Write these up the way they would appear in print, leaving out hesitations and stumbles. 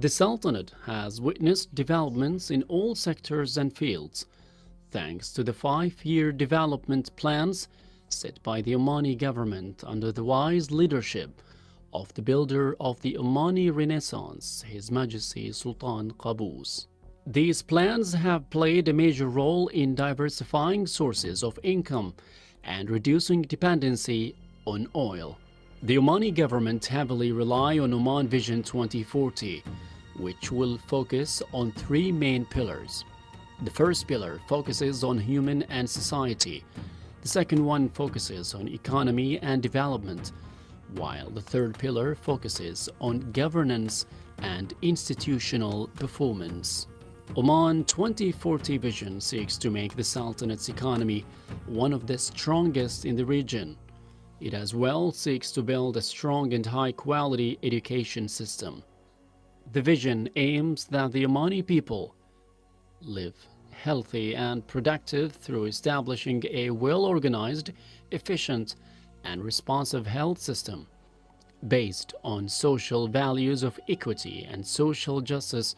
The Sultanate has witnessed developments in all sectors and fields, thanks to the 5-year development plans set by the Omani government under the wise leadership of the builder of the Omani Renaissance, His Majesty Sultan Qaboos. These plans have played a major role in diversifying sources of income and reducing dependency on oil. The Omani government heavily rely on Oman Vision 2040, which will focus on 3 main pillars. The first pillar focuses on human and society. The second one focuses on economy and development, while the third pillar focuses on governance and institutional performance. Oman 2040 vision seeks to make the Sultanate's economy one of the strongest in the region. It as well seeks to build a strong and high-quality education system. The vision aims that the Omani people live healthy and productive through establishing a well-organized, efficient, and responsive health system based on social values of equity and social justice,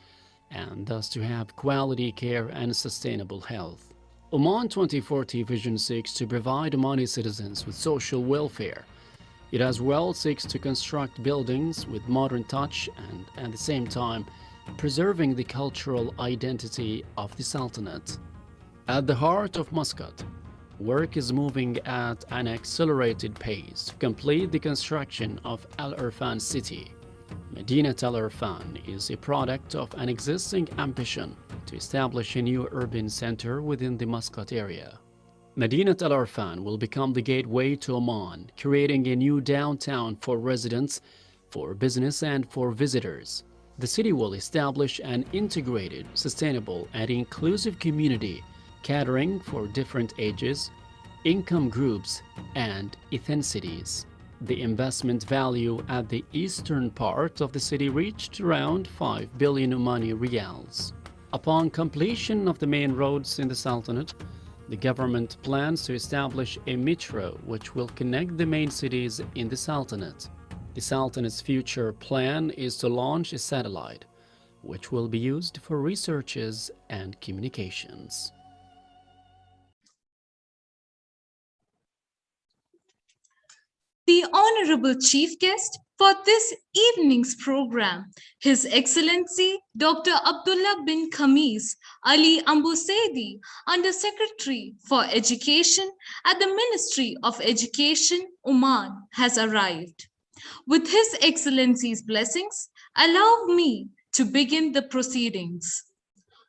and thus to have quality care and sustainable health. Oman 2040 vision seeks to provide Omani citizens with social welfare. It as well seeks to construct buildings with modern touch and at the same time preserving the cultural identity of the Sultanate. At the heart of Muscat, work is moving at an accelerated pace to complete the construction of Al Irfan city. Medinat Al Irfan is a product of an existing ambition to establish a new urban center within the Muscat area. Medinat Al Irfan will become the gateway to Oman, creating a new downtown for residents, for business, and for visitors. The city will establish an integrated, sustainable, and inclusive community catering for different ages, income groups, and ethnicities. The investment value at the eastern part of the city reached around 5 billion Omani riyals. Upon completion of the main roads in the Sultanate, the government plans to establish a metro which will connect the main cities in the Sultanate. The Sultanate's future plan is to launch a satellite, which will be used for researches and communications. The Honorable Chief Guest for this evening's program, His Excellency Dr. Abdullah bin Khamis Ali Ambusaidi, Under Secretary for Education at the Ministry of Education, Oman, has arrived. With His Excellency's blessings, allow me to begin the proceedings.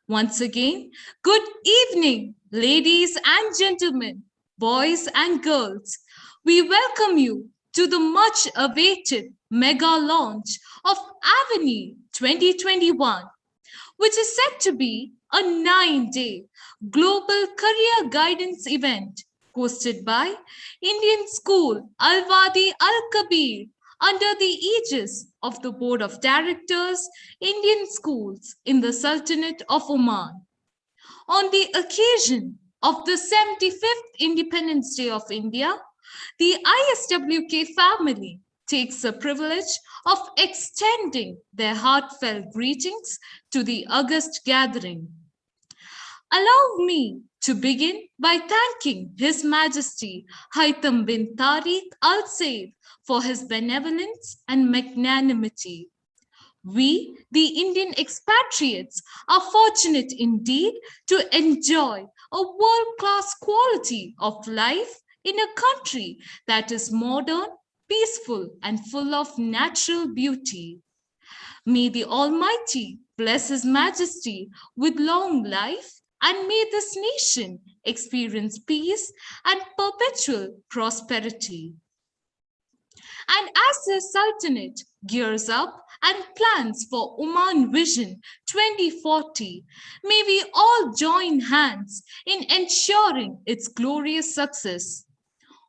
Once again, good evening, ladies and gentlemen, boys and girls. We welcome you to the much-awaited mega launch of AVENIR 2021, which is set to be a 9-day global career guidance event hosted by Indian School Al-Wadi Al-Kabir under the aegis of the Board of Directors, Indian Schools in the Sultanate of Oman. On the occasion of the 75th Independence Day of India, the ISWK family takes the privilege of extending their heartfelt greetings to the august gathering. Allow me to begin by thanking His Majesty Haytham bin Tariq Al Said for his benevolence and magnanimity. We, the Indian expatriates, are fortunate indeed to enjoy a world-class quality of life in a country that is modern, peaceful, and full of natural beauty. May the Almighty bless His Majesty with long life, and may this nation experience peace and perpetual prosperity. And as the Sultanate gears up and plans for Oman Vision 2040, may we all join hands in ensuring its glorious success.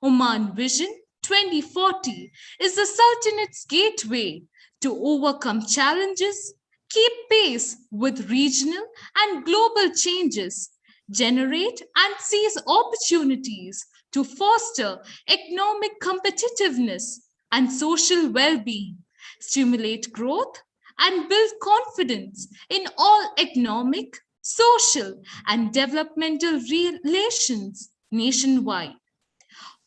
Oman Vision 2040 is the Sultanate's gateway to overcome challenges, keep pace with regional and global changes, generate and seize opportunities to foster economic competitiveness and social well-being, stimulate growth, and build confidence in all economic, social, and developmental relations nationwide.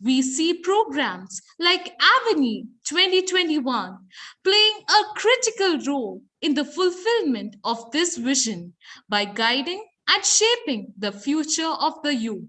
We see programs like AVENIR 2021 playing a critical role in the fulfillment of this vision by guiding and shaping the future of the youth.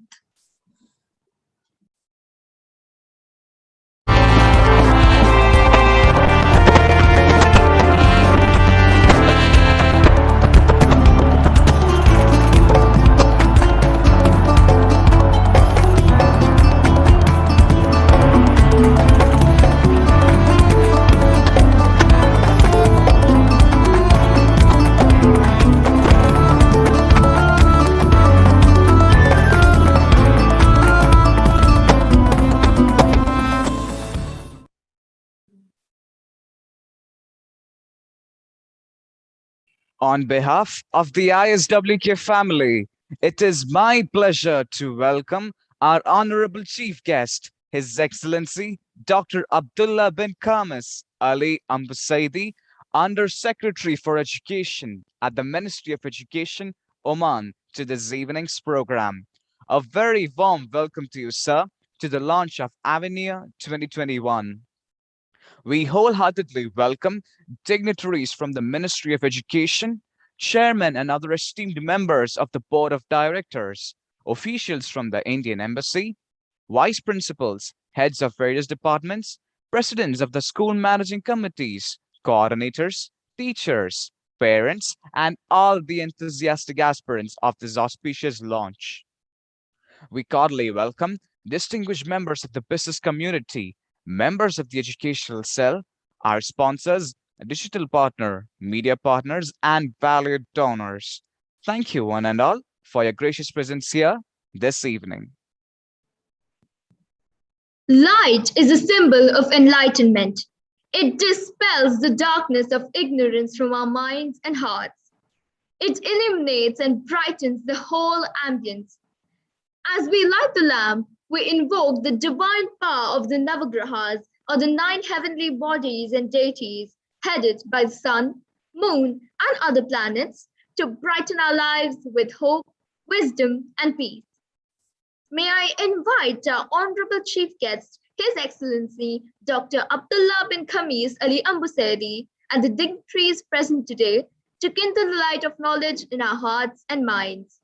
On behalf of the ISWK family, it is my pleasure to welcome our honorable chief guest, His Excellency Dr. Abdullah bin Kamis Ali Ambusaidi, Under Secretary for Education at the Ministry of Education, Oman, to this evening's program. A very warm welcome to you, sir, to the launch of AVENIR 2021. We wholeheartedly welcome dignitaries from the Ministry of Education, chairmen and other esteemed members of the Board of Directors, officials from the Indian Embassy, vice principals, heads of various departments, presidents of the school managing committees, coordinators, teachers, parents, and all the enthusiastic aspirants of this auspicious launch. We cordially welcome distinguished members of the business community, members of the educational cell, our sponsors, digital partner, media partners, and valued donors. Thank you, one and all, for your gracious presence here this evening. Light is a symbol of enlightenment. It dispels the darkness of ignorance from our minds and hearts. It illuminates and brightens the whole ambience. As we light the lamp, we invoke the divine power of the Navagrahas, or the 9 heavenly bodies and deities, headed by the sun, moon, and other planets, to brighten our lives with hope, wisdom, and peace. May I invite our Honorable Chief Guest, His Excellency Dr. Abdullah bin Kamis Ali Ambusaidi, and the dignitaries present today to kindle the light of knowledge in our hearts and minds.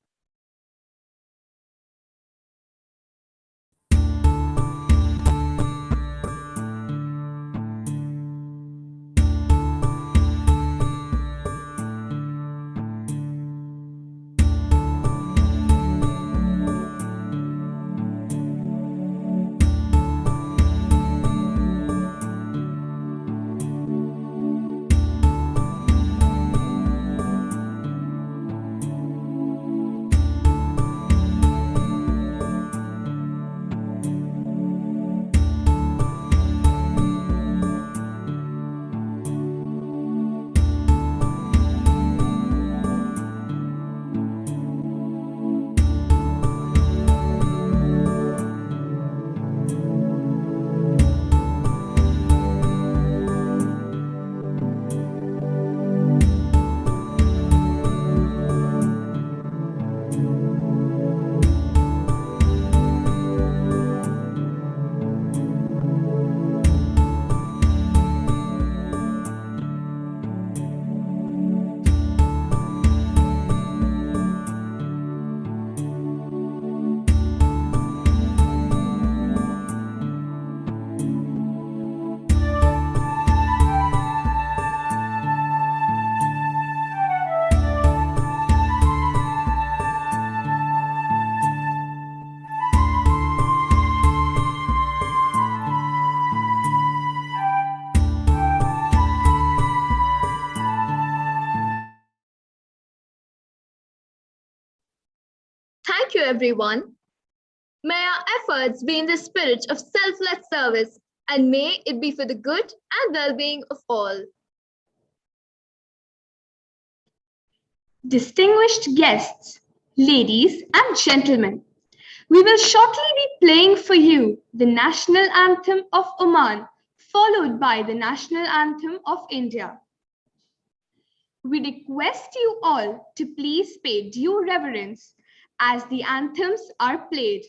Thank you, everyone. May our efforts be in the spirit of selfless service, and may it be for the good and well-being of all. Distinguished guests, ladies and gentlemen, we will shortly be playing for you the national anthem of Oman, followed by the national anthem of India. we request you all to please pay due reverence as the anthems are played.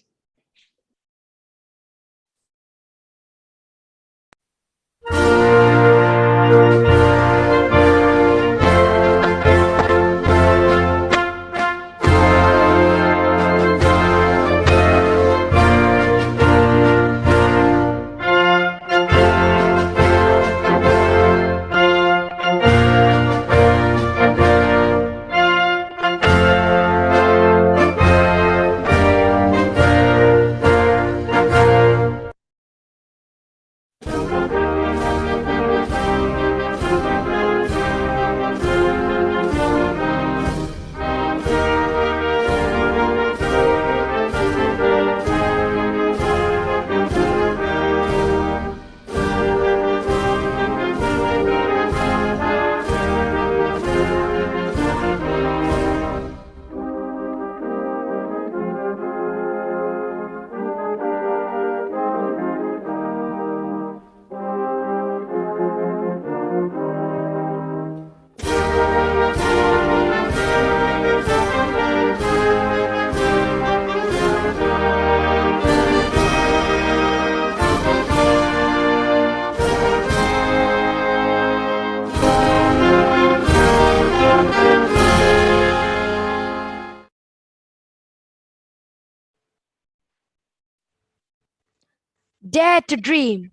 Dare to dream.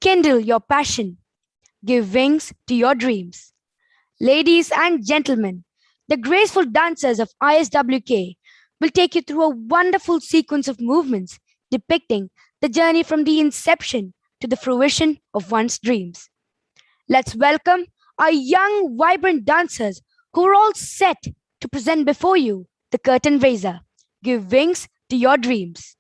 Kindle your passion. Give wings to your dreams. Ladies and gentlemen, the graceful dancers of ISWK will take you through a wonderful sequence of movements depicting the journey from the inception to the fruition of one's dreams. Let's welcome our young, vibrant dancers who are all set to present before you the curtain raiser. Give wings to your dreams.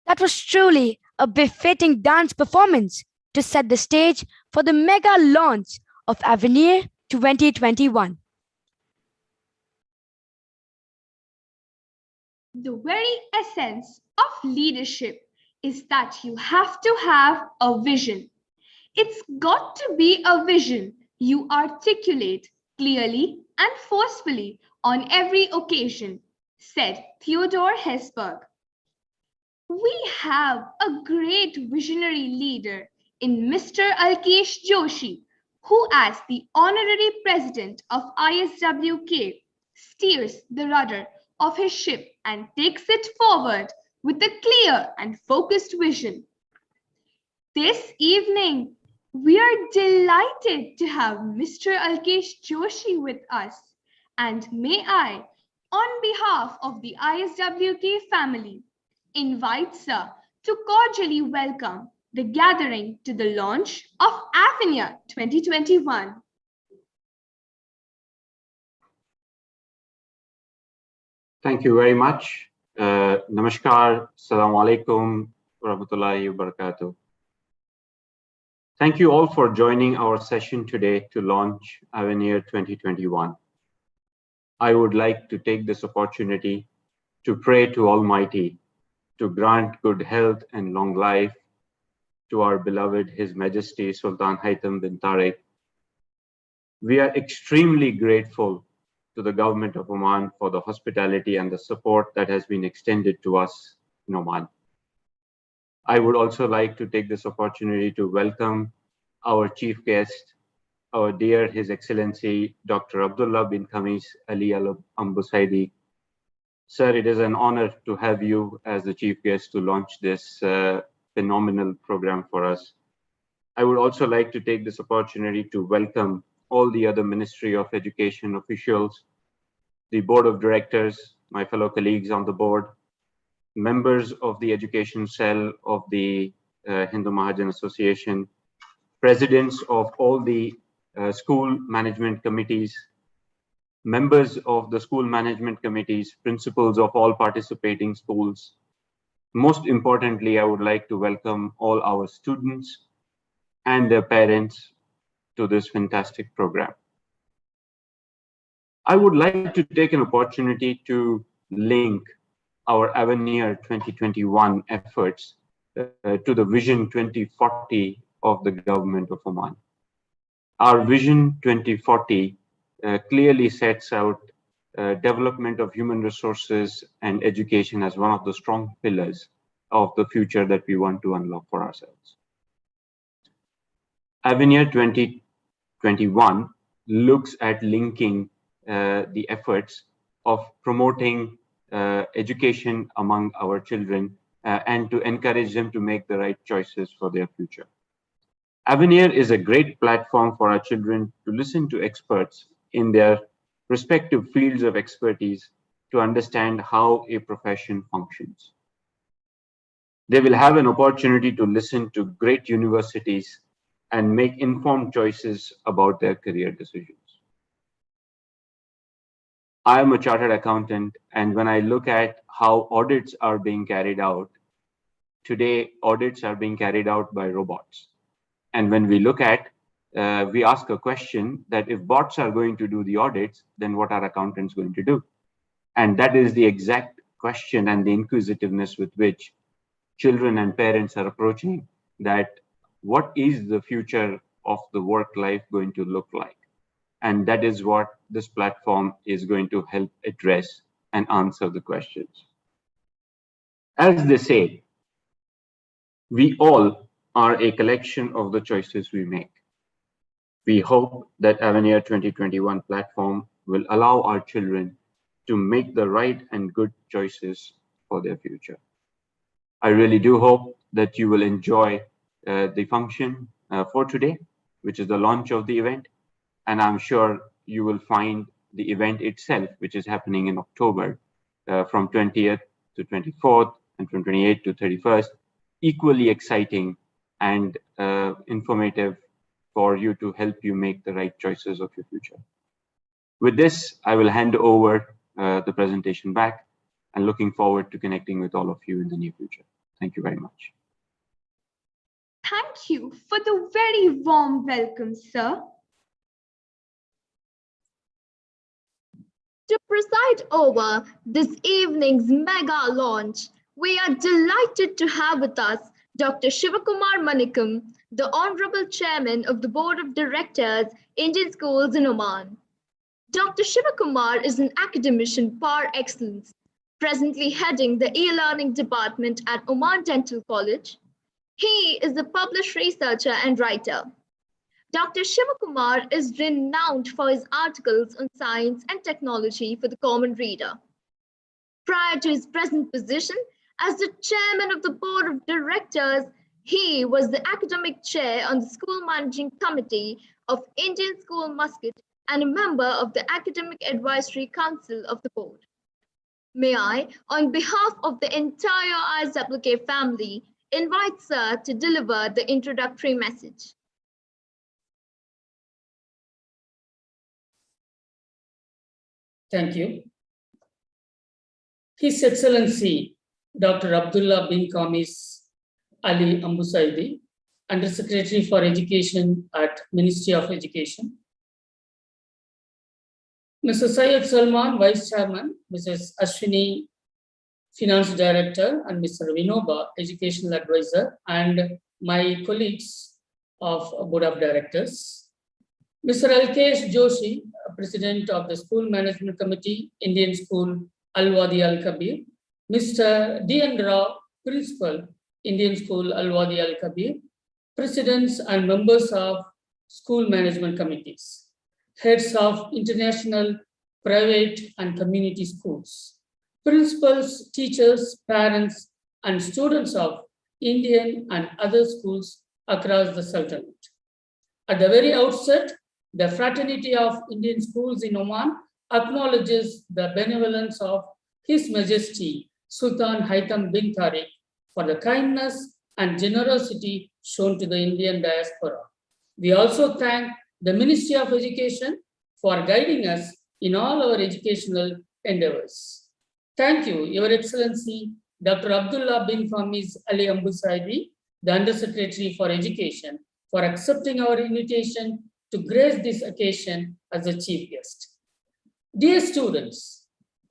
That was truly a befitting dance performance to set the stage for the mega launch of AVENIR 2021. The very essence of leadership is that you have to have a vision. It's got to be a vision you articulate clearly and forcefully on every occasion, said Theodore Hesburgh. We have a great visionary leader in Mr. Alkesh Joshi, who, as the honorary president of ISWK, steers the rudder of his ship and takes it forward with a clear and focused vision. This evening, we are delighted to have Mr. Alkesh Joshi with us, and may I, on behalf of the ISWK family, invite Sir to cordially welcome the gathering to the launch of AVENIR 2021. Thank you very much. Namaskar, Assalamu alaikum, warahmatullahi wabarakatuh. Thank you all for joining our session today to launch AVENIR 2021. I would like to take this opportunity to pray to Almighty to grant good health and long life to our beloved His Majesty Sultan Haitham bin Tariq. We are extremely grateful to the government of Oman for the hospitality and the support that has been extended to us in Oman. I would also like to take this opportunity to welcome our chief guest, our dear His Excellency Dr. Abdullah bin Khamis Ali Al Ambusaidi. Sir, it is an honor to have you as the chief guest to launch this phenomenal program for us. I would also like to take this opportunity to welcome all the other Ministry of Education officials, the Board of Directors, my fellow colleagues on the board, members of the Education Cell of the Hindu Mahajan Association, presidents of all the school management committees, members of the school management committees, principals of all participating schools. Most importantly, I would like to welcome all our students and their parents to this fantastic program. I would like to take an opportunity to link our AVENIR 2021 efforts to the Vision 2040 of the government of Oman. Our Vision 2040 clearly sets out development of human resources and education as one of the strong pillars of the future that we want to unlock for ourselves. AVENIR 2021 looks at linking the efforts of promoting education among our children and to encourage them to make the right choices for their future. AVENIR is a great platform for our children to listen to experts in their respective fields of expertise to understand how a profession functions. They will have an opportunity to listen to great universities and make informed choices about their career decisions. I am a chartered accountant, and when I look at how audits are being carried out, today audits are being carried out by robots. And when we look at, we ask a question that if bots are going to do the audits, then what are accountants going to do? And that is the exact question and the inquisitiveness with which children and parents are approaching that what is the future of the work life going to look like? And that is what this platform is going to help address and answer the questions. As they say, we all are a collection of the choices we make. We hope that AVENIR 2021 platform will allow our children to make the right and good choices for their future. I really do hope that you will enjoy the function for today, which is the launch of the event. And I'm sure you will find the event itself, which is happening in October from 20th to 24th and from 28th to 31st, equally exciting and informative for you to help you make the right choices of your future. With this, I will hand over the presentation back and looking forward to connecting with all of you in the near future. Thank you very much. Thank you for the very warm welcome, sir. To preside over this evening's mega launch, we are delighted to have with us Dr. Shivakumar Manikam, the Honorable Chairman of the Board of Directors, Indian Schools in Oman. Dr. Shivakumar is an academician par excellence, presently heading the e-learning department at Oman Dental College. He is a published researcher and writer. Dr. Shivakumar is renowned for his articles on science and technology for the common reader. Prior to his present position as the chairman of the board of directors, he was the academic chair on the school managing committee of Indian School Muscat and a member of the academic advisory council of the board. May I, on behalf of the entire ISWK family, invite Sir to deliver the introductory message. Thank you. His Excellency Dr. Abdullah bin Kamis Ali Ambusaidi, Under Secretary for Education at Ministry of Education. Mr. Syed Salman, Vice Chairman, Mrs. Ashwini, Finance Director, and Mr. Vinoba, Educational Advisor, and my colleagues of Board of Directors. Mr. Alkesh Joshi, President of the School Management Committee, Indian School Al-Wadi Al-Kabir. Mr. D.N. Rao, Principal, Indian School Al-Wadi Al-Kabir. Presidents and members of School Management Committees. Heads of international, private, and community schools. Principals, teachers, parents, and students of Indian and other schools across the Sultanate. At the very outset, the Fraternity of Indian Schools in Oman acknowledges the benevolence of His Majesty Sultan Haitham bin Tariq for the kindness and generosity shown to the Indian diaspora. We also thank the Ministry of Education for guiding us in all our educational endeavors. Thank you, Your Excellency, Dr. Abdullah bin Kamis Ali Ambusaidi, the Undersecretary for Education, for accepting our invitation to grace this occasion as a chief guest. Dear students,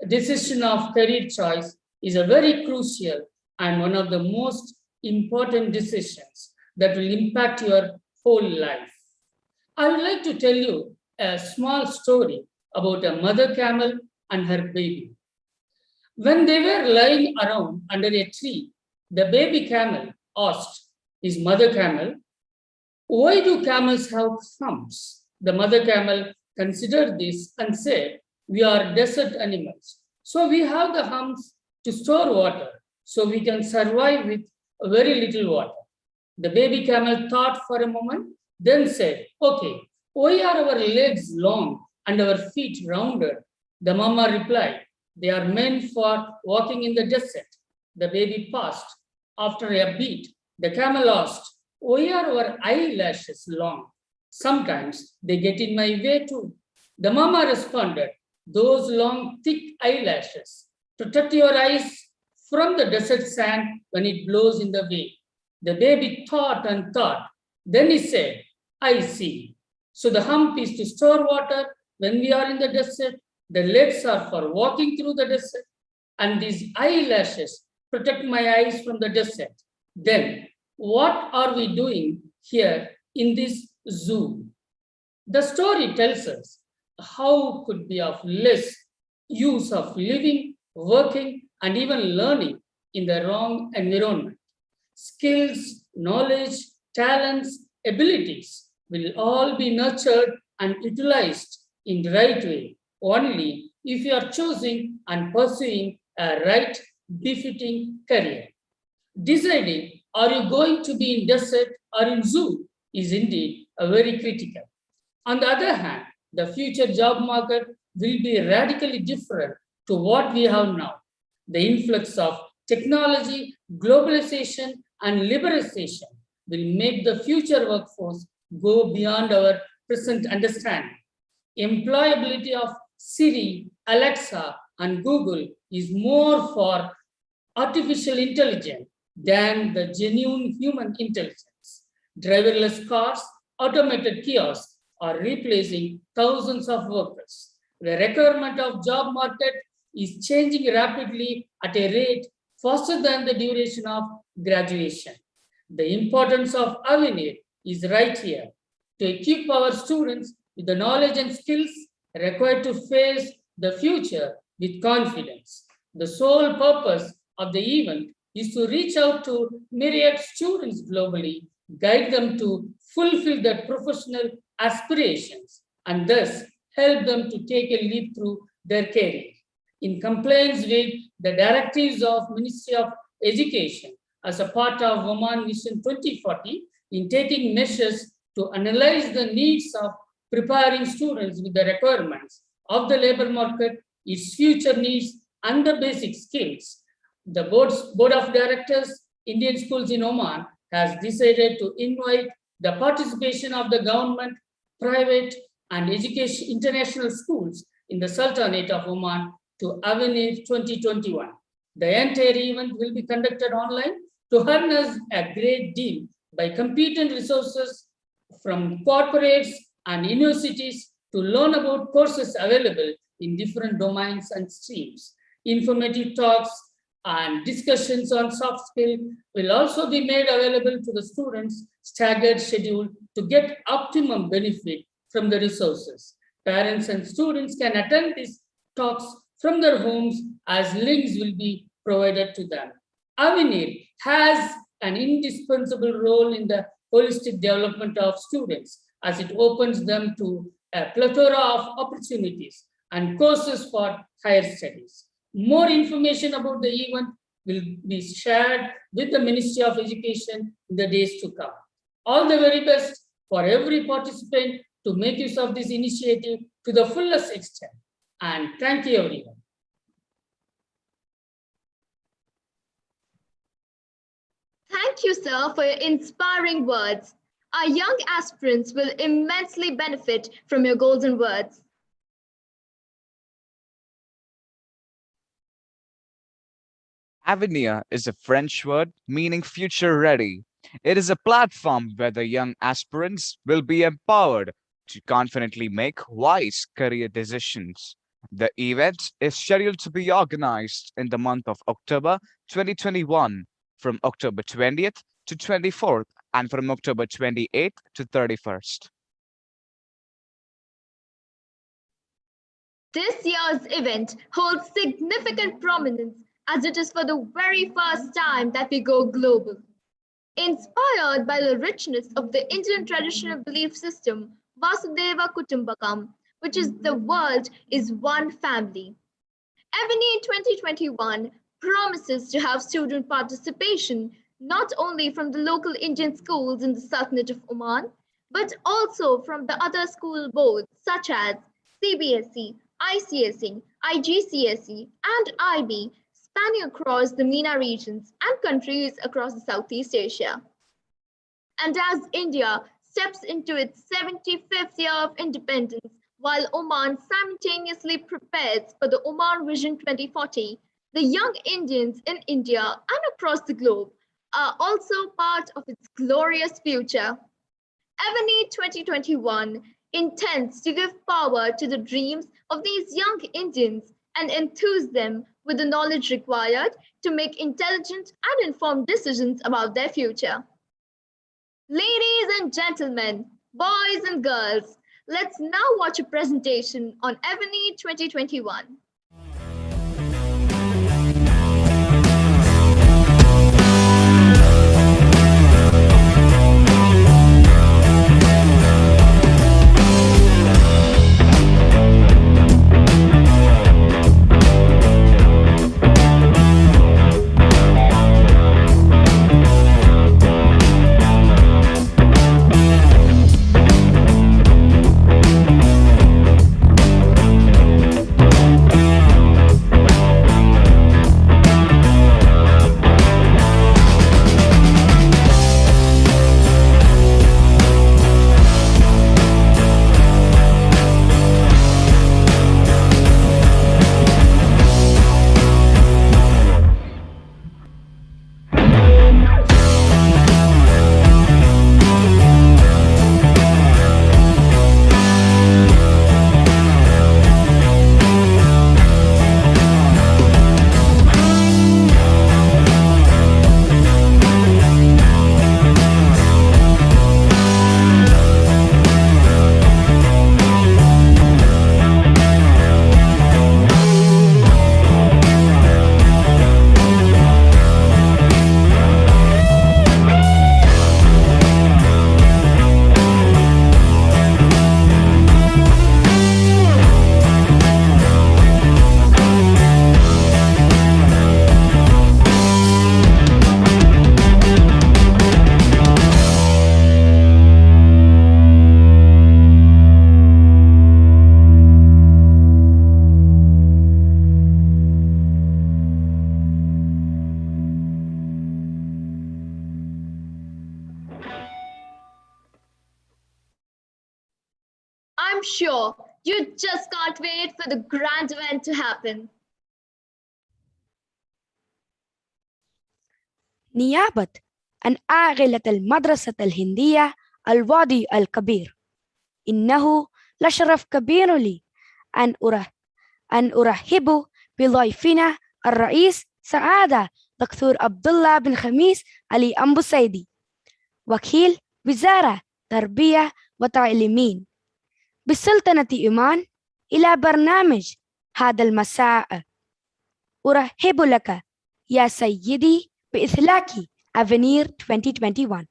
decision of career choice is a very crucial and one of the most important decisions that will impact your whole life. I would like to tell you a small story about a mother camel and her baby. When they were lying around under a tree, the baby camel asked his mother camel, "Why do camels have humps?" The mother camel considered this and said, "We are desert animals, so we have the humps to store water, so we can survive with very little water." The baby camel thought for a moment, then said, "Okay, why are our legs long and our feet rounded?" The mama replied, "They are meant for walking in the desert." The baby paused. After a beat, the camel asked, "Why are our eyelashes long?" "Sometimes they get in my way too." The mama responded, "Those long, thick eyelashes protect your eyes from the desert sand when it blows in the wind." The baby thought and thought. Then he said, "I see. So the hump is to store water when we are in the desert. The legs are for walking through the desert. And these eyelashes protect my eyes from the desert. Then what are we doing here in this zoo?" The story tells us how could be of less use of living, working, and even learning in the wrong environment. Skills, knowledge, talents, abilities will all be nurtured and utilized in the right way only if you are choosing and pursuing a right, befitting career. Deciding, are you going to be in desert or in zoo, is indeed a very critical. On the other hand, the future job market will be radically different to what we have now. The influx of technology, globalization, and liberalization will make the future workforce go beyond our present understanding. Employability of Siri, Alexa, and Google is more for artificial intelligence than the genuine human intelligence. Driverless cars, automated kiosks are replacing thousands of workers. The requirement of job market is changing rapidly at a rate faster than the duration of graduation. The importance of AVENIR is right here to equip our students with the knowledge and skills required to face the future with confidence. The sole purpose of the event is to reach out to myriad students globally, guide them to fulfill their professional aspirations, and thus help them to take a leap through their career. In compliance with the directives of Ministry of Education as a part of Oman Vision 2040, in taking measures to analyze the needs of preparing students with the requirements of the labor market, its future needs, and the basic skills. The Board of Directors, Indian Schools in Oman, has decided to invite the participation of the government, private, and education international schools in the Sultanate of Oman to AVENIR 2021. The entire event will be conducted online to harness a great deal by competent resources from corporates and universities to learn about courses available in different domains and streams. Informative talks and discussions on soft skill will also be made available to the students' staggered schedule to get optimum benefit from the resources. Parents and students can attend these talks from their homes as links will be provided to them. AVENIR has an indispensable role in the holistic development of students as it opens them to a plethora of opportunities and courses for higher studies. More information about the event will be shared with the Ministry of Education in the days to come. All the very best for every participant to make use of this initiative to the fullest extent. And thank you, everyone. Thank you, sir, for your inspiring words. Our young aspirants will immensely benefit from your golden words. Avenir is a French word meaning future ready. It is a platform where the young aspirants will be empowered to confidently make wise career decisions. The event is scheduled to be organized in the month of October 2021 from October 20th to 24th and from October 28th to 31st. This year's event holds significant prominence as it is for the very first time that we go global. Inspired by the richness of the Indian traditional belief system, Vasudeva Kutumbakam, which is the world is one family. AVENIR 2021 promises to have student participation not only from the local Indian schools in the Sultanate of Oman, but also from the other school boards such as CBSE, ICSE, IGCSE, and IB, spanning across the MENA regions and countries across the Southeast Asia. And as India steps into its 75th year of independence, while Oman simultaneously prepares for the Oman Vision 2040, the young Indians in India and across the globe are also part of its glorious future. AVENIR 2021 intends to give power to the dreams of these young Indians and enthuse them with the knowledge required to make intelligent and informed decisions about their future. Ladies and gentlemen, boys and girls, let's now watch a presentation on AVENIR 2021. I'm sure you just can't wait for the grand event to happen. نيابة عن عاغلة المدرسة الهندية الوادي الكبير، إنه لشرف كبير لي أن أرحب بضيفنا الرئيس سعادة دكتور عبد الله بن خميس علي أنبو سيدي، وكيل وزارة تربية وتعليمين بسلطنة عمان، إلى برنامج هذا المساء. أرحب لك يا سيدي بإطلاق AVENIR 2021.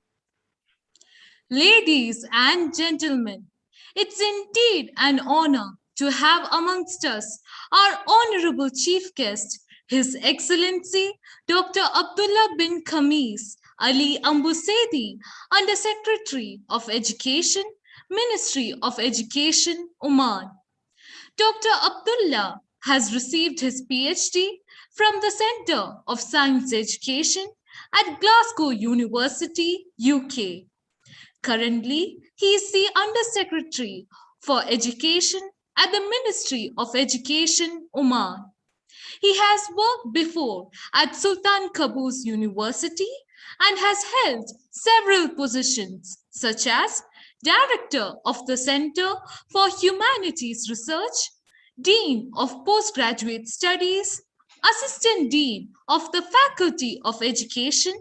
Ladies and gentlemen, it's indeed an honor to have amongst us our honorable chief guest, His Excellency Dr. Abdullah bin Khamis Ali Ambusedi, Under Secretary of Education, Ministry of Education, Oman. Dr. Abdullah has received his PhD from the Center of Science Education at Glasgow University, UK. Currently, he is the Under-Secretary for Education at the Ministry of Education, Oman. He has worked before at Sultan Qaboos University and has held several positions such as Director of the Center for Humanities Research, Dean of Postgraduate Studies, Assistant Dean of the Faculty of Education,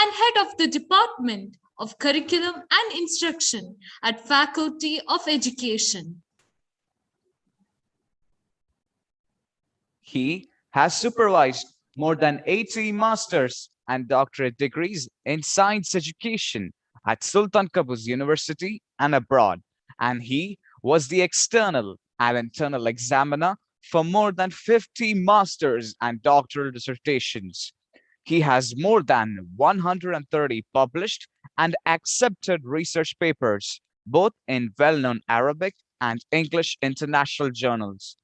and Head of the Department of Curriculum and Instruction at Faculty of Education. He has supervised more than 80 master's and doctorate degrees in science education at Sultan Qaboos University and abroad, and he was the external and internal examiner for more than 50 master's and doctoral dissertations. He has more than 130 published and accepted research papers, both in well-known Arabic and English international journals.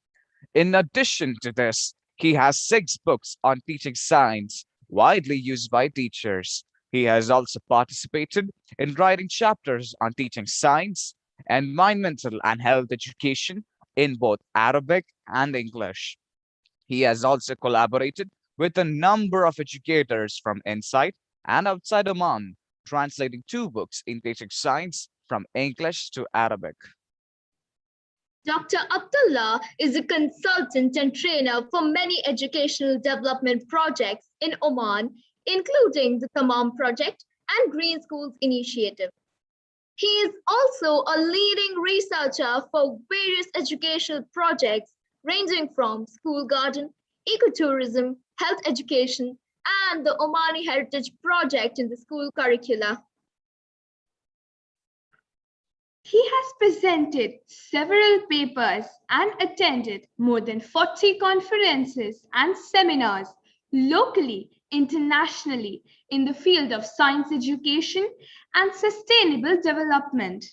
In addition to this, he has 6 books on teaching science, widely used by teachers. He has also participated in writing chapters on teaching science, environmental and health education in both Arabic and English. He has also collaborated with a number of educators from inside and outside Oman, translating 2 books in teaching science from English to Arabic. Dr. Abdullah is a consultant and trainer for many educational development projects in Oman, including the Tamam Project and Green Schools Initiative. He is also a leading researcher for various educational projects ranging from school garden, ecotourism, health education, and the Omani Heritage Project in the school curricula. He has presented several papers and attended more than 40 conferences and seminars locally, internationally in the field of science education and sustainable development.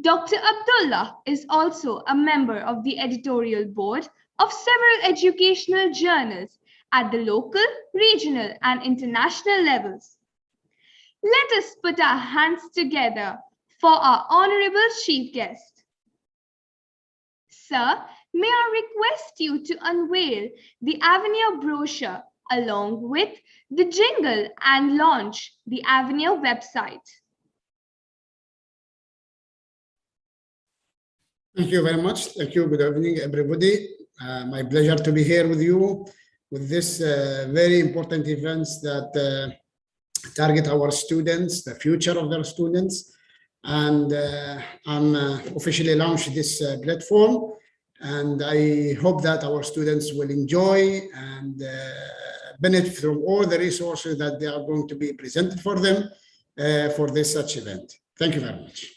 Dr. Abdullah is also a member of the editorial board of several educational journals at the local, regional, and international levels. Let us put our hands together for our honorable chief guest. Sir, may I request you to unveil the AVENIR brochure along with the jingle and launch the AVENIR website. Thank you very much. Thank you. Good evening, everybody. My pleasure to be here with you with this very important events that target our students, the future of their students. And I'm officially launched this platform, and I hope that our students will enjoy and benefit from all the resources that they are going to be presented for them for this such event. Thank you very much.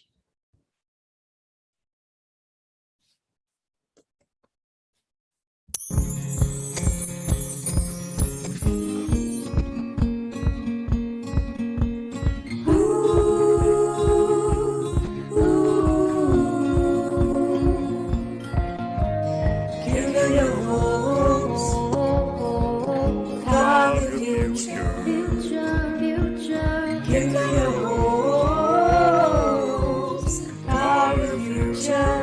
Future.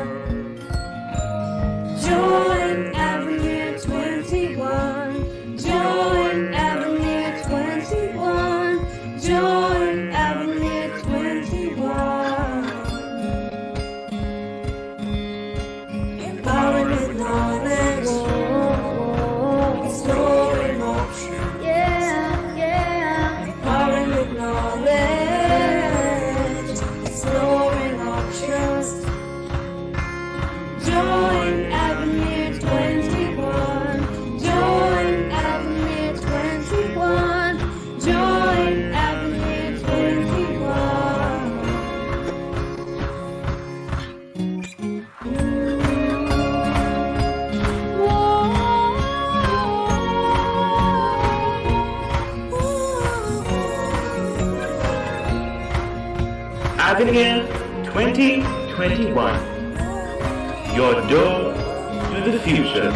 AVENIR 2021. Your door to the future.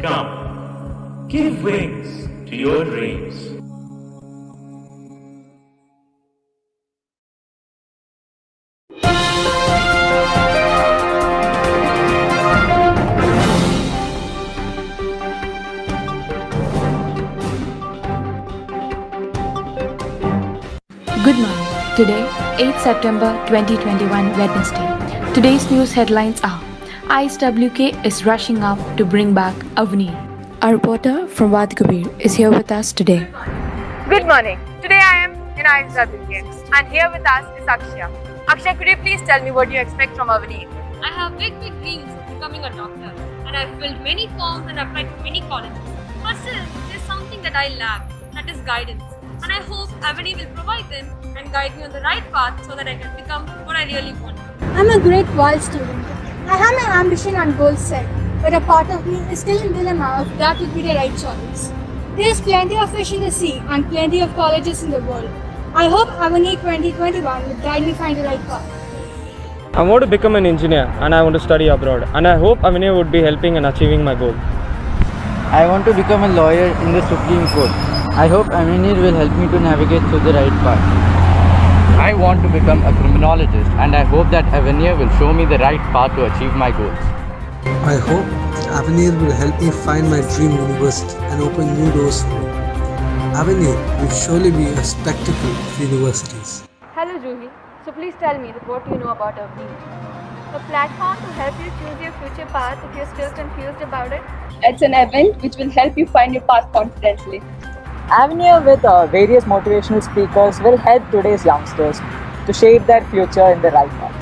Come, give wings to your dreams. Good morning. Today, 8th September 2021, Wednesday. Today's news headlines are: ISWK is rushing up to bring back AVENIR. Our reporter from Vadkabir is here with us today. Good morning. Today I am in ISWK and here with us is Akshya. Akshya, could you please tell me what you expect from AVENIR? I have big dreams of becoming a doctor, and I've filled many forms and applied to many colleges. But still, there's something that I lack, that is guidance. And I hope AVENIR will provide them and guide me on the right path so that I can become what I really want. I'm a grade 12 student. I have my ambition and goals set, but a part of me is still in dilemma if that would be the right choice. There is plenty of fish in the sea and plenty of colleges in the world. I hope AVENIR 2021 will guide me find the right path. I want to become an engineer and I want to study abroad, and I hope AVENIR would be helping in achieving my goal. I want to become a lawyer in the Supreme Court. I hope AVENIR will help me to navigate through the right path. I want to become a criminologist, and I hope that AVENIR will show me the right path to achieve my goals. I hope AVENIR will help me find my dream university and open new doors for me. AVENIR will surely be a spectacle of universities. Hello Juhi, so please tell me that what you know about AVENIR. A platform to help you choose your future path if you're still confused about it. It's an event which will help you find your path confidently. AVENIR with various motivational speakers will help today's youngsters to shape their future in the right path.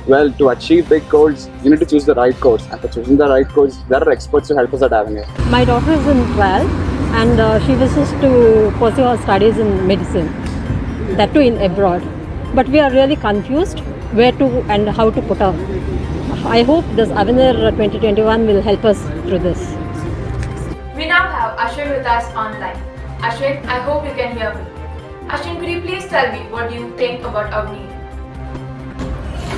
Well, to achieve big goals, you need to choose the right course. And for choosing the right course, there are experts to help us at AVENIR. My daughter is in 12 and she wishes to pursue her studies in medicine, that too in abroad. But we are really confused where to and how to put her. I hope this AVENIR 2021 will help us through this. We now have Ashwin with us online. Ashwin, I hope you can hear me. Ashwin, could you please tell me what you think about AVENIR?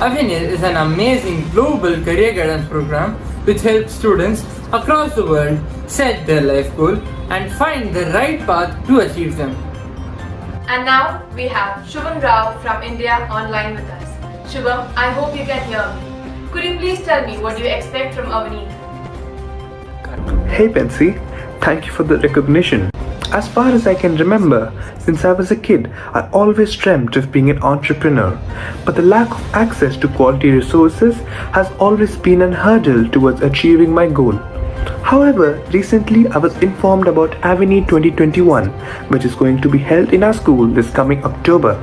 AVENIR is an amazing global career guidance program which helps students across the world set their life goal and find the right path to achieve them. And now we have Shubham Rao from India online with us. Shubham, I hope you can hear me. Could you please tell me what you expect from AVENIR? Hey Pansy, thank you for the recognition. As far as I can remember, since I was a kid, I always dreamt of being an entrepreneur. But the lack of access to quality resources has always been a hurdle towards achieving my goal. However, recently I was informed about AVENIR 2021, which is going to be held in our school this coming October.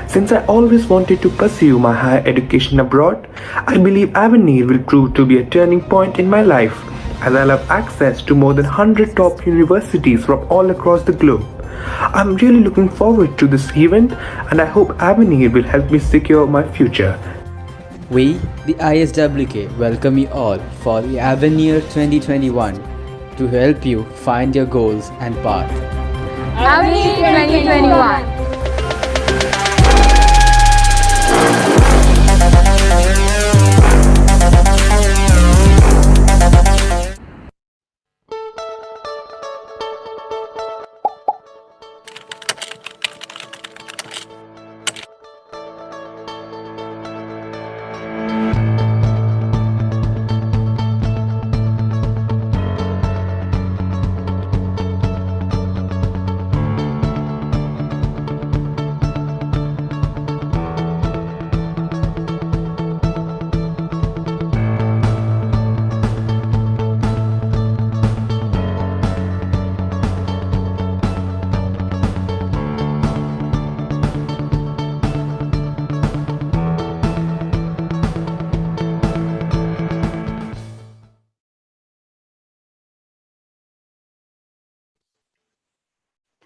Since I always wanted to pursue my higher education abroad, I believe AVENIR will prove to be a turning point in my life, as I'll have access to more than 100 top universities from all across the globe. I'm really looking forward to this event, and I hope AVENIR will help me secure my future. We, the ISWK, welcome you all for the AVENIR 2021 to help you find your goals and path. AVENIR 2021.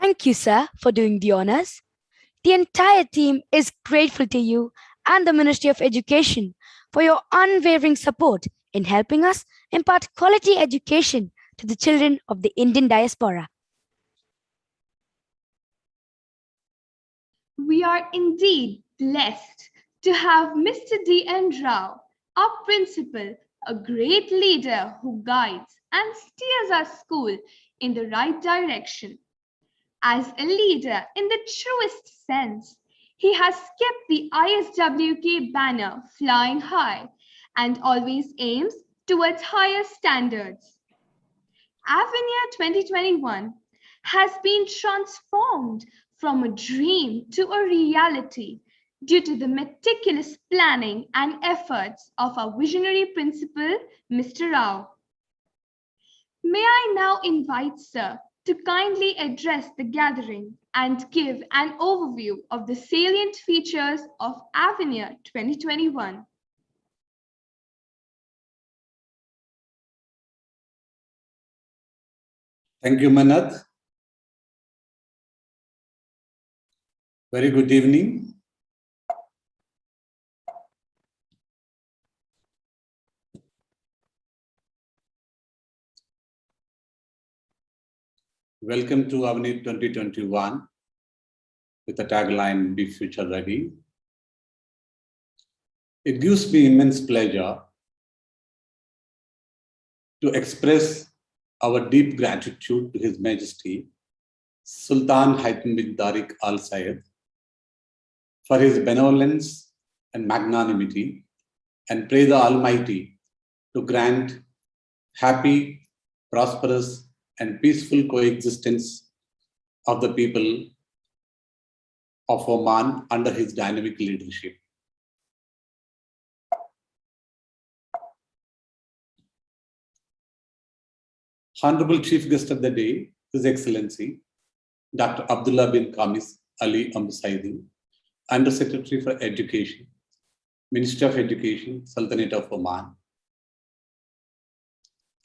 Thank you, sir, for doing the honors. The entire team is grateful to you and the Ministry of Education for your unwavering support in helping us impart quality education to the children of the Indian diaspora. We are indeed blessed to have Mr. D.N. Rao, our principal, a great leader who guides and steers our school in the right direction. As a leader in the truest sense, he has kept the ISWK banner flying high and always aims towards higher standards. AVENIR 2021 has been transformed from a dream to a reality due to the meticulous planning and efforts of our visionary principal, Mr. Rao. May I now invite Sir to kindly address the gathering and give an overview of the salient features of AVENIR 2021. Thank you, Manat. Very good evening. Welcome to AVENIR 2021 with the tagline, Be Future Ready. It gives me immense pleasure to express our deep gratitude to His Majesty, Sultan Haitham bin Tariq Al Sayed, for his benevolence and magnanimity, and pray the Almighty to grant happy, prosperous, and peaceful coexistence of the people of Oman under his dynamic leadership. Honorable Chief Guest of the Day, His Excellency, Dr. Abdullah bin Kamis Ali Amsaidi, Under Secretary for Education, Ministry of Education, Sultanate of Oman,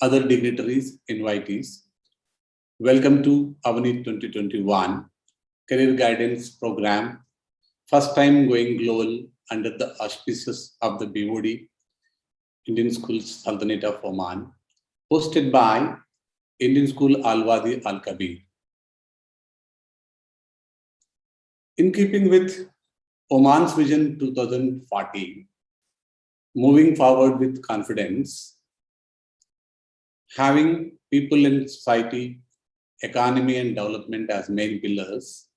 other dignitaries, invitees, welcome to AVENIR 2021 Career Guidance Program, first time going global under the auspices of the BOD, Indian Schools Sultanate of Oman, hosted by Indian School Al-Wadi Al-Kabir. In keeping with Oman's Vision 2040, moving forward with confidence, having people in society, economy and development as main pillars,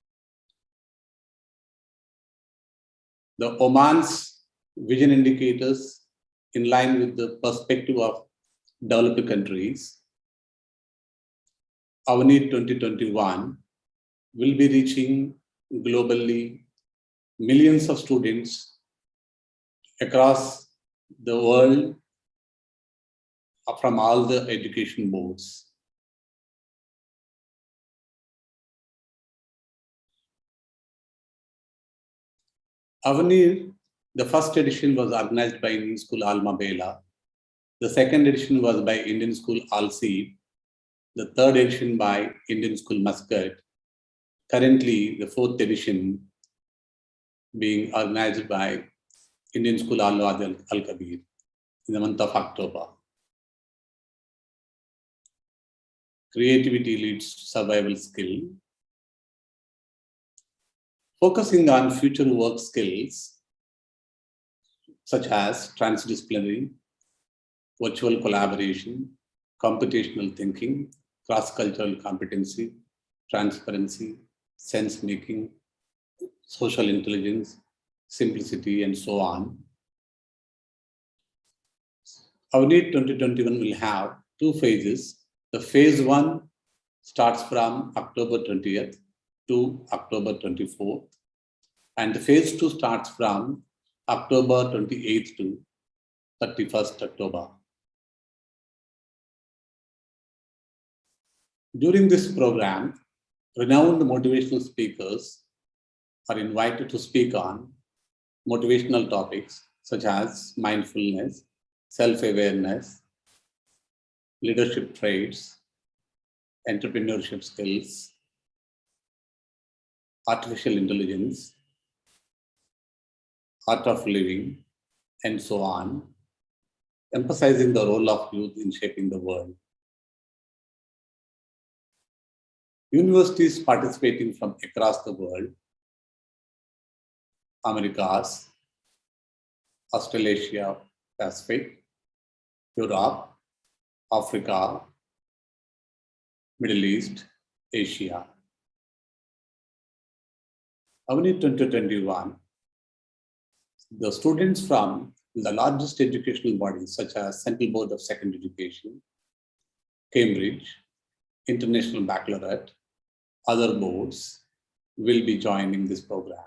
the Oman's vision indicators in line with the perspective of developed countries, AVENIR 2021 will be reaching globally millions of students across the world from all the education boards. AVENIR, the first edition was organized by Indian School Al Mabela. The second edition was by Indian School Al Seed. The third edition by Indian School Muscat. Currently, the fourth edition being organized by Indian School Al-Wadi Al-Kabir in the month of October. Creativity leads to survival skill. Focusing on future work skills such as transdisciplinary, virtual collaboration, computational thinking, cross-cultural competency, transparency, sense-making, social intelligence, simplicity, and so on. AVENIR 2021 will have two phases. The phase 1 starts from October 20th to October 24th, and the phase 2 starts from October 28th to 31st October. During this program, renowned motivational speakers are invited to speak on motivational topics such as mindfulness, self-awareness, leadership traits, entrepreneurship skills, artificial intelligence, art of living, and so on, emphasizing the role of youth in shaping the world. Universities participating from across the world Americas, Australasia, Pacific, Europe, Africa, Middle East, Asia. AVENIR 2021, the students from the largest educational bodies such as Central Board of Secondary Education, Cambridge, International Baccalaureate, other boards will be joining this program.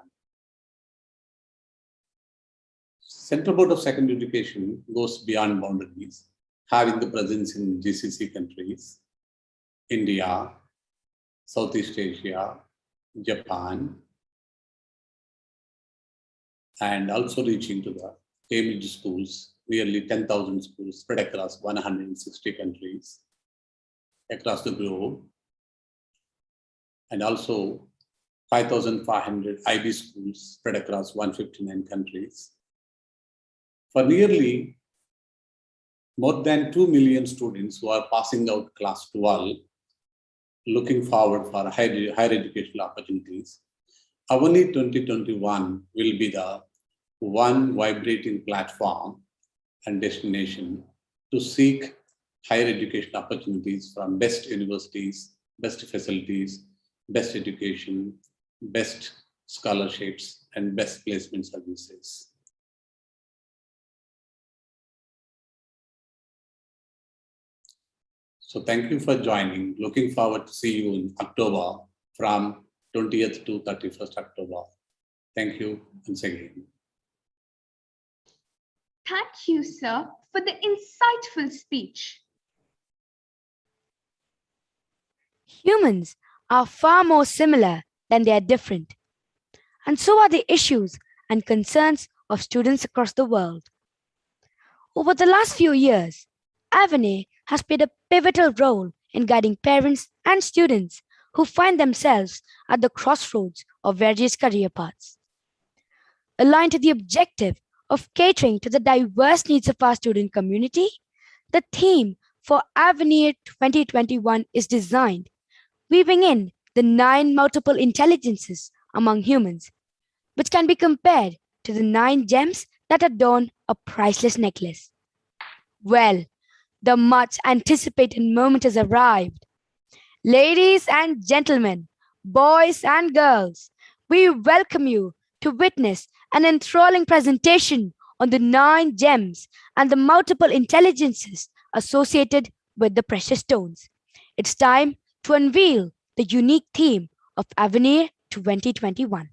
Central Board of Secondary Education goes beyond boundaries, having the presence in GCC countries, India, Southeast Asia, Japan, and also reaching to the Cambridge schools, nearly 10,000 schools spread across 160 countries across the globe, and also 5,500 IB schools spread across 159 countries. For nearly more than 2 million students who are passing out class 12, looking forward for higher educational opportunities, AVENIR 2021 will be the one vibrating platform and destination to seek higher education opportunities from best universities, best facilities, best education, best scholarships, and best placement services. So thank you for joining. Looking forward to see you in October from 20th to 31st October. Thank you once again. Thank you, sir, for the insightful speech. Humans are far more similar than they are different. And so are the issues and concerns of students across the world. Over the last few years, AVENIR has played a pivotal role in guiding parents and students who find themselves at the crossroads of various career paths. Aligned to the objective of catering to the diverse needs of our student community, the theme for AVENIR 2021 is designed, weaving in the 9 multiple intelligences among humans, which can be compared to the 9 gems that adorn a priceless necklace. Well, the much anticipated moment has arrived. Ladies and gentlemen, boys and girls, we welcome you to witness an enthralling presentation on the 9 gems and the multiple intelligences associated with the precious stones. It's time to unveil the unique theme of AVENIR 2021.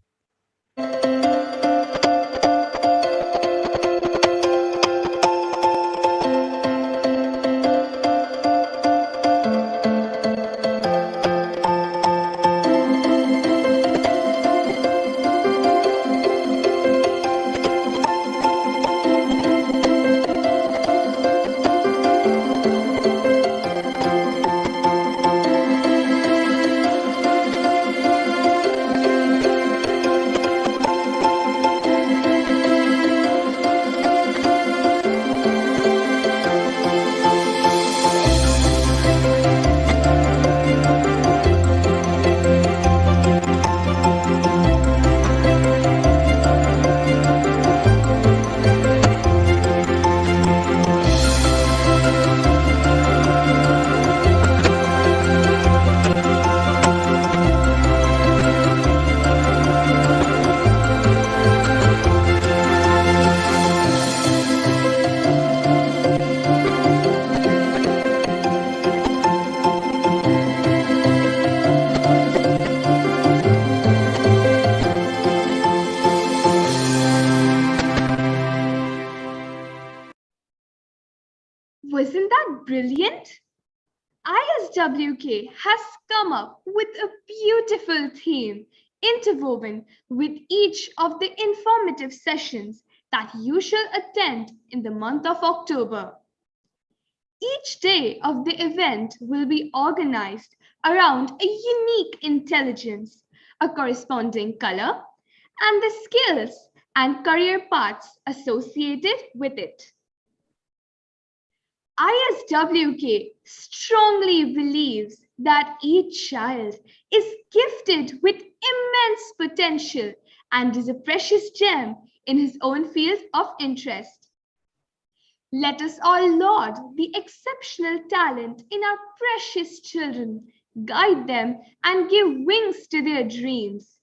Wasn't that brilliant? ISWK has come up with a beautiful theme interwoven with each of the informative sessions that you shall attend in the month of October. Each day of the event will be organized around a unique intelligence, a corresponding color, and the skills and career paths associated with it. ISWK strongly believes that each child is gifted with immense potential and is a precious gem in his own field of interest. Let us all laud the exceptional talent in our precious children, guide them, and give wings to their dreams.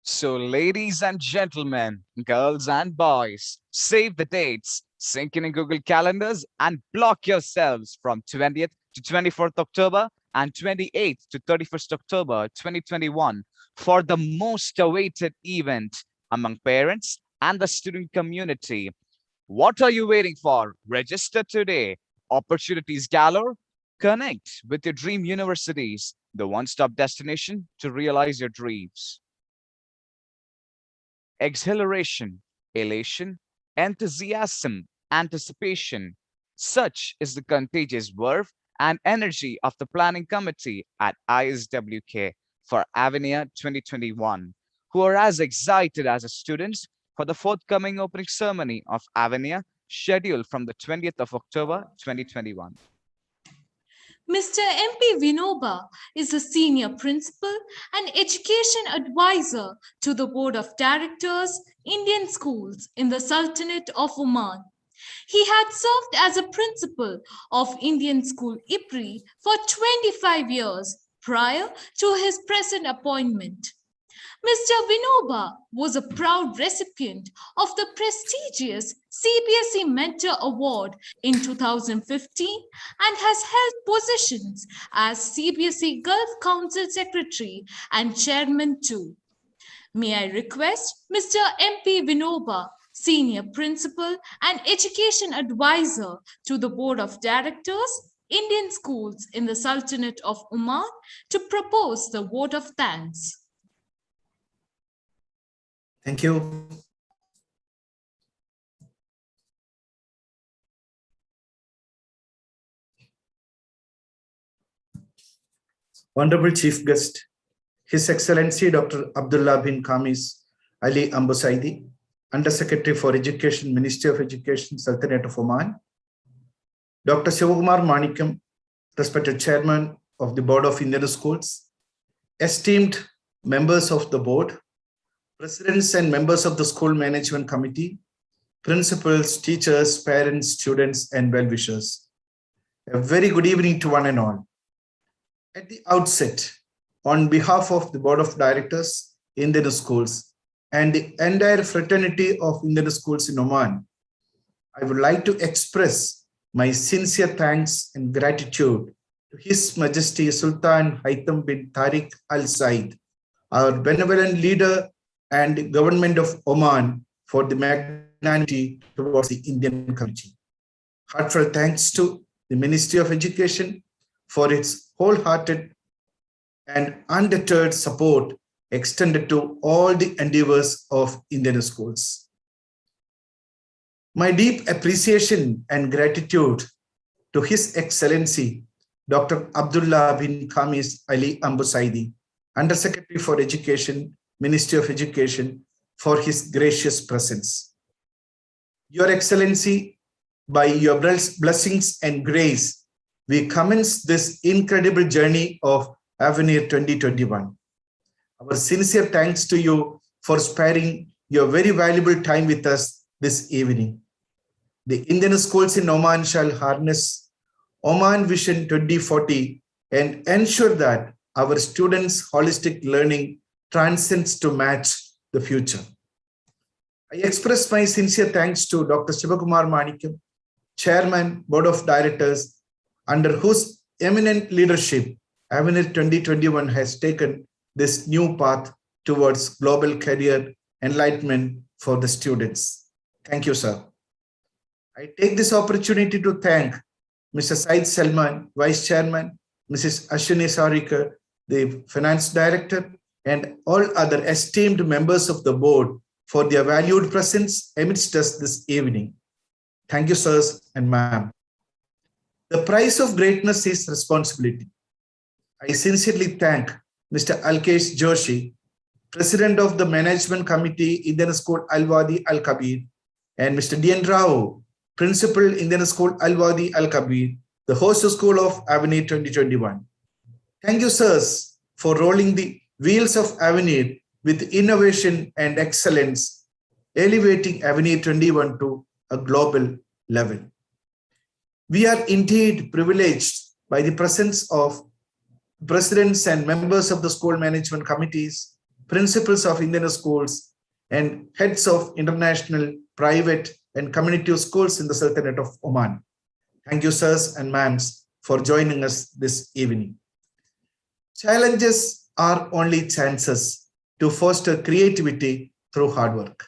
So, ladies and gentlemen, girls and boys, save the dates, sync in Google Calendars, and block yourselves from 20th to 24th October and 28th to 31st October 2021 for the most awaited event among parents and the student community. What are you waiting for? Register today. Opportunities galore. Connect with your dream universities, the one-stop destination to realize your dreams. Exhilaration, elation, enthusiasm, anticipation. Such is the contagious verve and energy of the planning committee at ISWK for AVENIR 2021, who are as excited as the students for the forthcoming opening ceremony of AVENIR scheduled from the 20th of October 2021. Mr. MP Vinoba is a senior principal and education advisor to the Board of Directors, Indian Schools in the Sultanate of Oman. He had served as a principal of Indian School IPRI for 25 years prior to his present appointment. Mr. Vinoba was a proud recipient of the prestigious CBSE Mentor Award in 2015 and has held positions as CBSE Gulf Council Secretary and Chairman too. May I request Mr. MP Vinoba, Senior Principal and Education Advisor to the Board of Directors, Indian Schools in the Sultanate of Oman, to propose the vote of thanks. Thank you. Honorable Chief Guest, His Excellency Dr. Abdullah bin Khamis Ali Ambusaidi, Under Secretary for Education, Ministry of Education, Sultanate of Oman, Dr. Sivakumar Manikam, respected Chairman of the Board of Indian Schools, esteemed members of the board, presidents and members of the School Management Committee, principals, teachers, parents, students, and well-wishers. A very good evening to one and all. At the outset, on behalf of the Board of Directors, Indian Schools, and the entire fraternity of Indian Schools in Oman, I would like to express my sincere thanks and gratitude to His Majesty Sultan Haitham bin Tariq Al Said, our benevolent leader and the government of Oman for the magnanimity towards the Indian community. Heartfelt thanks to the Ministry of Education for its wholehearted and undeterred support extended to all the endeavors of Indian schools. My deep appreciation and gratitude to His Excellency Dr. Abdullah bin Khamis Ali Ambusaidi, Under Secretary for Education, Ministry of Education, for his gracious presence. Your Excellency, by your blessings and grace, we commence this incredible journey of AVENIR 2021. Our sincere thanks to you for sparing your very valuable time with us this evening. The Indian schools in Oman shall harness Oman Vision 2040 and ensure that our students' holistic learning transcends to match the future. I express my sincere thanks to Dr. Sivakumar Manikam, Chairman, Board of Directors, under whose eminent leadership AVENIR 2021 has taken this new path towards global career enlightenment for the students. Thank you, sir. I take this opportunity to thank Mr. Said Salman, Vice Chairman, Mrs. Ashwini Sarikar, the Finance Director, and all other esteemed members of the board for their valued presence amidst us this evening. Thank you, sirs and ma'am. The price of greatness is responsibility. I sincerely thank Mr. Alkesh Joshi, President of the Management Committee, Indian School Al-Wadi Al-Kabir, and Mr. D.N. Rao, Principal, Indian School Al-Wadi Al-Kabir, the host school of AVENIR 2021. Thank you, sirs, for rolling the Wheels of Avenir with innovation and excellence, elevating Avenir 21 to a global level. We are indeed privileged by the presence of presidents and members of the school management committees, principals of Indian schools, and heads of international, private, and community schools in the Sultanate of Oman. Thank you, sirs and ma'ams, for joining us this evening. Challenges are only chances to foster creativity through hard work.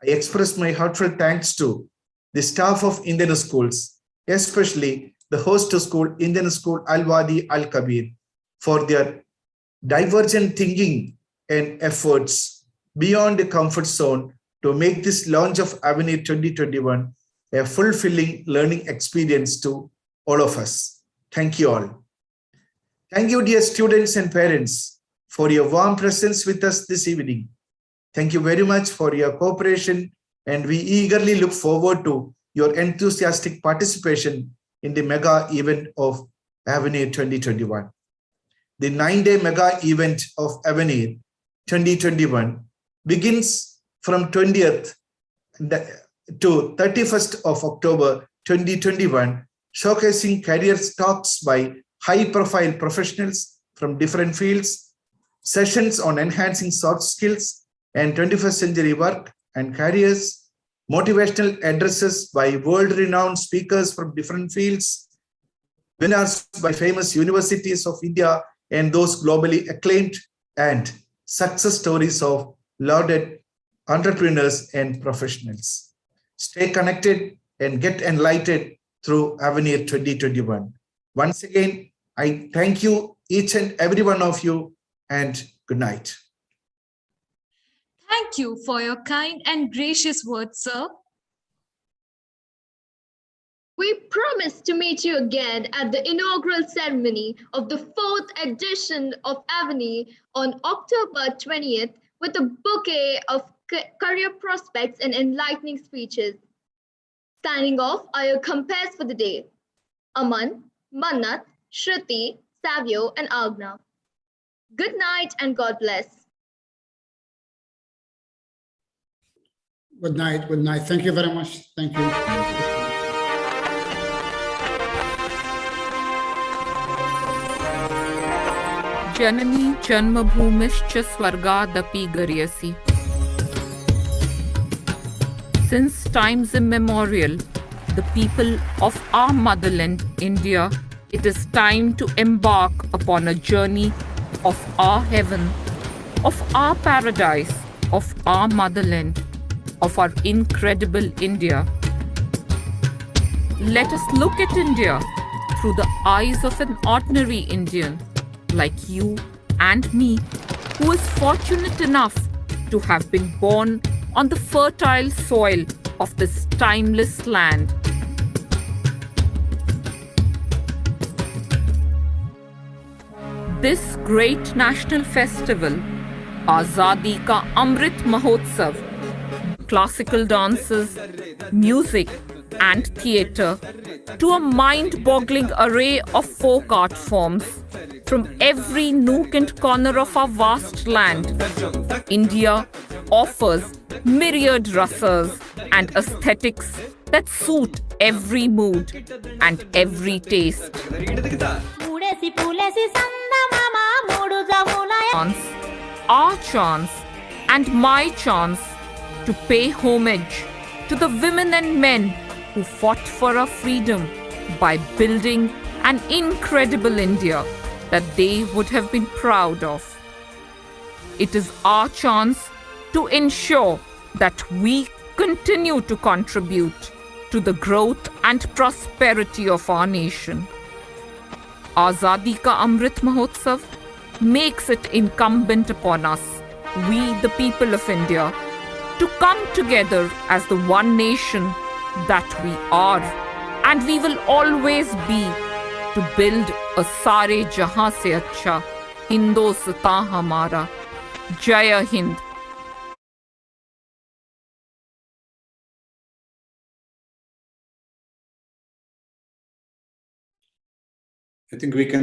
I express my heartfelt thanks to the staff of Indian schools, especially the host school, Indian School Al-Wadi Al-Kabir, for their divergent thinking and efforts beyond the comfort zone to make this launch of Avenir 2021 a fulfilling learning experience to all of us. Thank you all. Thank you, dear students and parents, for your warm presence with us this evening. Thank you very much for your cooperation, and we eagerly look forward to your enthusiastic participation in the mega event of Avenir 2021. The 9-day mega event of Avenir 2021 begins from 20th to 31st of October 2021, showcasing career talks by high-profile professionals from different fields, sessions on enhancing soft skills and 21st century work and careers, motivational addresses by world-renowned speakers from different fields, webinars by famous universities of India and those globally acclaimed, and success stories of lauded entrepreneurs and professionals. Stay connected and get enlightened through Avenir 2021. Once again, I thank you, each and every one of you, and good night. Thank you for your kind and gracious words, sir. We promise to meet you again at the inaugural ceremony of the 4th edition of Avenir on October 20th with a bouquet of career prospects and enlightening speeches. Signing off are your compares for the day: Aman, Mannat, Shruti, Savio, and Agna. Good night and God bless. Good night. Good night. Thank you very much. Thank you. Janani जन्मभूमिश्च स्वर्गादपि गर्यसि. Since times immemorial, the people of our motherland, India, it is time to embark upon a journey of our heaven, of our paradise, of our motherland, of our incredible India. Let us look at India through the eyes of an ordinary Indian like you and me, who is fortunate enough to have been born on the fertile soil of this timeless land. This great national festival, Azadi Ka Amrit Mahotsav, classical dances, music and theatre, to a mind-boggling array of folk art forms from every nook and corner of our vast land, India offers myriad rasas and aesthetics that suit every mood and every taste. Our chance and my chance to pay homage to the women and men who fought for our freedom by building an incredible India that they would have been proud of. It is our chance to ensure that we continue to contribute to the growth and prosperity of our nation. Azadi Ka Amrit Mahotsav makes it incumbent upon us, we the people of India, to come together as the one nation that we are and we will always be, to build a Sare Jahan se Acha Hindostan Hamara. Jaya Hind. I think we can